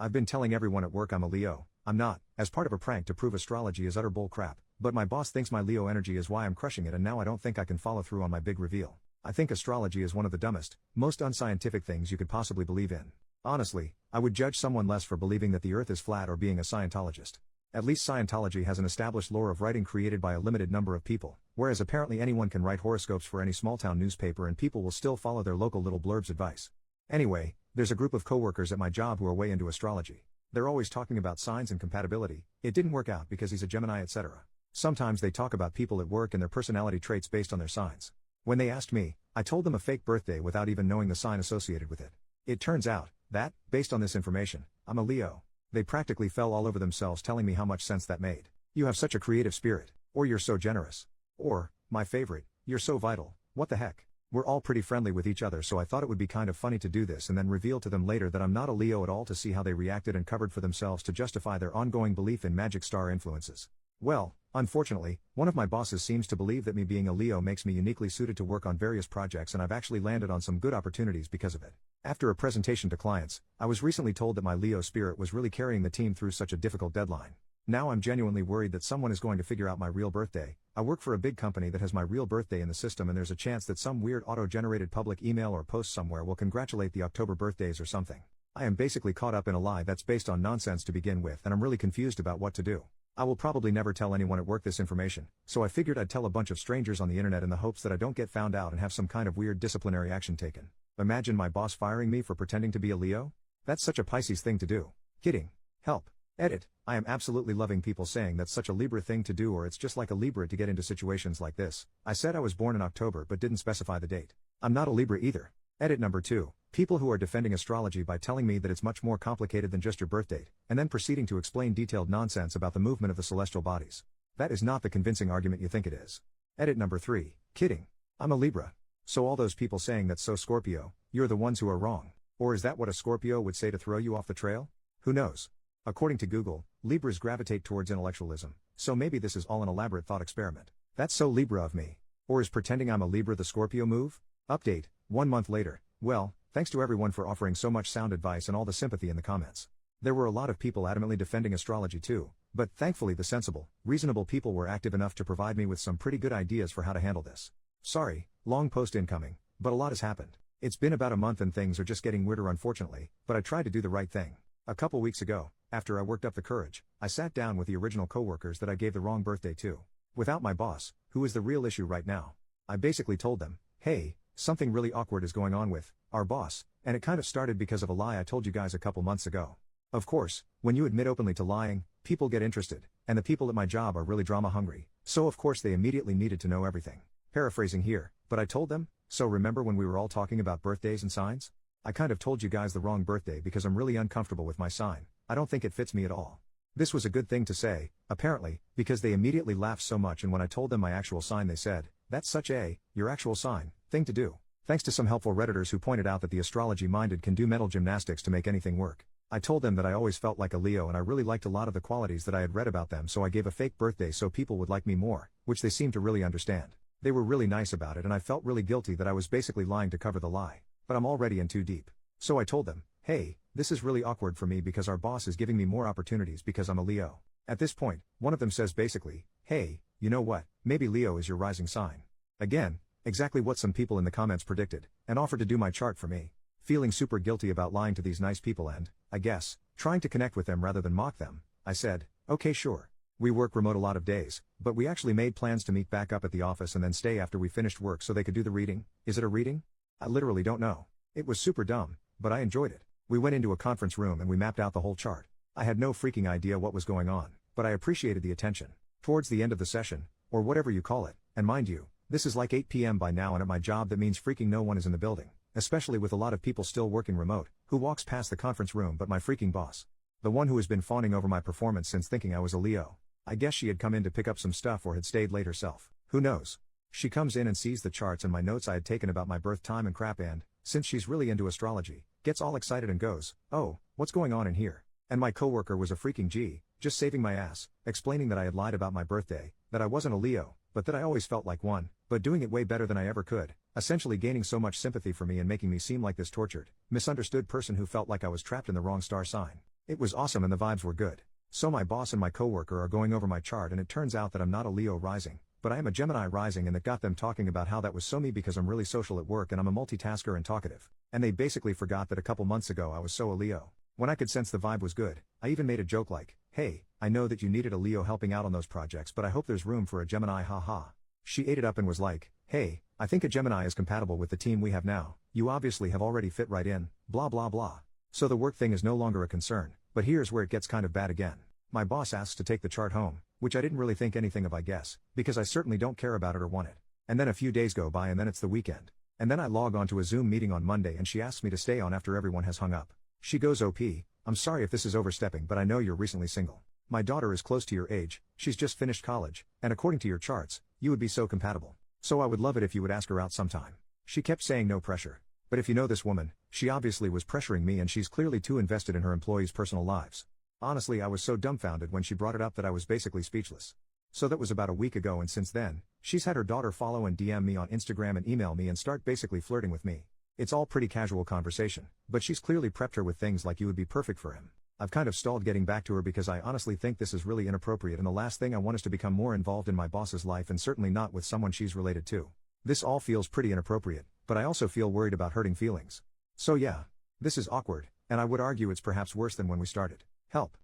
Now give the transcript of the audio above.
I've been telling everyone at work I'm a Leo. I'm not, as part of a prank to prove astrology is utter bull crap, but my boss thinks my Leo energy is why I'm crushing it, and now I don't think I can follow through on my big reveal. I think astrology is one of the dumbest, most unscientific things you could possibly believe in. Honestly, I would judge someone less for believing that the earth is flat or being a Scientologist. At least Scientology has an established lore of writing created by a limited number of people, whereas apparently anyone can write horoscopes for any small-town newspaper and people will still follow their local little blurb's advice. Anyway, there's a group of coworkers at my job who are way into astrology. They're always talking about signs and compatibility. It didn't work out because he's a Gemini, etc. Sometimes they talk about people at work and their personality traits based on their signs. When they asked me, I told them a fake birthday without even knowing the sign associated with it. It turns out that, based on this information, I'm a Leo. They practically fell all over themselves telling me how much sense that made. You have such a creative spirit. Or you're so generous. Or, my favorite, you're so vital. What the heck? We're all pretty friendly with each other, so I thought it would be kind of funny to do this and then reveal to them later that I'm not a Leo at all, to see how they reacted and covered for themselves to justify their ongoing belief in magic star influences. Well, unfortunately, one of my bosses seems to believe that me being a Leo makes me uniquely suited to work on various projects, and I've actually landed on some good opportunities because of it. After a presentation to clients, I was recently told that my Leo spirit was really carrying the team through such a difficult deadline. Now I'm genuinely worried that someone is going to figure out my real birthday. I work for a big company that has my real birthday in the system, and there's a chance that some weird auto-generated public email or post somewhere will congratulate the October birthdays or something. I am basically caught up in a lie that's based on nonsense to begin with, and I'm really confused about what to do. I will probably never tell anyone at work this information, so I figured I'd tell a bunch of strangers on the internet in the hopes that I don't get found out and have some kind of weird disciplinary action taken. Imagine my boss firing me for pretending to be a Leo? That's such a Pisces thing to do. Kidding. Help. Edit. I am absolutely loving people saying that's such a Libra thing to do, or it's just like a Libra to get into situations like this. I said I was born in October but didn't specify the date. I'm not a Libra either. Edit number 2. People who are defending astrology by telling me that it's much more complicated than just your birth date, and then proceeding to explain detailed nonsense about the movement of the celestial bodies. That is not the convincing argument you think it is. Edit number 3. Kidding. I'm a Libra. So all those people saying that's so Scorpio, you're the ones who are wrong. Or is that what a Scorpio would say to throw you off the trail? Who knows? According to Google, Libras gravitate towards intellectualism, so maybe this is all an elaborate thought experiment. That's so Libra of me. Or is pretending I'm a Libra the Scorpio move? Update, 1 month later. Well, thanks to everyone for offering so much sound advice and all the sympathy in the comments. There were a lot of people adamantly defending astrology too, but thankfully the sensible, reasonable people were active enough to provide me with some pretty good ideas for how to handle this. Sorry, long post incoming, but a lot has happened. It's been about a month and things are just getting weirder unfortunately, but I tried to do the right thing. A couple weeks ago, after I worked up the courage, I sat down with the original coworkers that I gave the wrong birthday to. Without my boss, who is the real issue right now. I basically told them, hey, something really awkward is going on with our boss, and it kind of started because of a lie I told you guys a couple months ago. Of course, when you admit openly to lying, people get interested, and the people at my job are really drama hungry, so of course they immediately needed to know everything. Paraphrasing here, but I told them, so remember when we were all talking about birthdays and signs? I kind of told you guys the wrong birthday because I'm really uncomfortable with my sign. I don't think it fits me at all. This was a good thing to say, apparently, because they immediately laughed so much, and when I told them my actual sign they said, that's such a, your actual sign, thing to do. Thanks to some helpful Redditors who pointed out that the astrology-minded can do mental gymnastics to make anything work. I told them that I always felt like a Leo and I really liked a lot of the qualities that I had read about them, so I gave a fake birthday so people would like me more, which they seemed to really understand. They were really nice about it and I felt really guilty that I was basically lying to cover the lie. But I'm already in too deep. So I told them, hey, this is really awkward for me because our boss is giving me more opportunities because I'm a Leo. At this point, one of them says basically, hey, you know what, maybe Leo is your rising sign. Again, exactly what some people in the comments predicted, and offered to do my chart for me. Feeling super guilty about lying to these nice people and, I guess, trying to connect with them rather than mock them, I said, okay sure. We work remote a lot of days, but we actually made plans to meet back up at the office and then stay after we finished work so they could do the reading. Is it a reading? I literally don't know. It was super dumb, but I enjoyed it. We went into a conference room and we mapped out the whole chart. I had no freaking idea what was going on, but I appreciated the attention. Towards the end of the session, or whatever you call it, and mind you, this is like 8 p.m. by now, and at my job that means freaking no one is in the building, especially with a lot of people still working remote, who walks past the conference room but my freaking boss. The one who has been fawning over my performance since thinking I was a Leo. I guess she had come in to pick up some stuff or had stayed late herself, who knows. She comes in and sees the charts and my notes I had taken about my birth time and crap, and, since she's really into astrology, gets all excited and goes, oh, what's going on in here? And my coworker was a freaking G, just saving my ass, explaining that I had lied about my birthday, that I wasn't a Leo, but that I always felt like one, but doing it way better than I ever could, essentially gaining so much sympathy for me and making me seem like this tortured, misunderstood person who felt like I was trapped in the wrong star sign. It was awesome and the vibes were good. So my boss and my coworker are going over my chart and it turns out that I'm not a Leo rising, but I am a Gemini rising, and that got them talking about how that was so me because I'm really social at work and I'm a multitasker and talkative. And they basically forgot that a couple months ago I was so a Leo. When I could sense the vibe was good, I even made a joke like, "Hey, I know that you needed a Leo helping out on those projects, but I hope there's room for a Gemini, haha." She ate it up and was like, "Hey, I think a Gemini is compatible with the team we have now. You obviously have already fit right in, blah blah blah. So the work thing is no longer a concern, but here's where it gets kind of bad again. My boss asks to take the chart home, which I didn't really think anything of, I guess, because I certainly don't care about it or want it. And then a few days go by and then it's the weekend. And then I log on to a Zoom meeting on Monday and she asks me to stay on after everyone has hung up. She goes, "OP, I'm sorry if this is overstepping, but I know you're recently single. My daughter is close to your age, she's just finished college, and according to your charts, you would be so compatible. So I would love it if you would ask her out sometime." She kept saying no pressure. But if you know this woman, she obviously was pressuring me and she's clearly too invested in her employees' personal lives. Honestly, I was so dumbfounded when she brought it up that I was basically speechless. So that was about a week ago, and since then, she's had her daughter follow and DM me on Instagram and email me and start basically flirting with me. It's all pretty casual conversation, but she's clearly prepped her with things like, "You would be perfect for him." I've kind of stalled getting back to her because I honestly think this is really inappropriate, and the last thing I want is to become more involved in my boss's life, and certainly not with someone she's related to. This all feels pretty inappropriate, but I also feel worried about hurting feelings. So yeah, this is awkward, and I would argue it's perhaps worse than when we started. Help.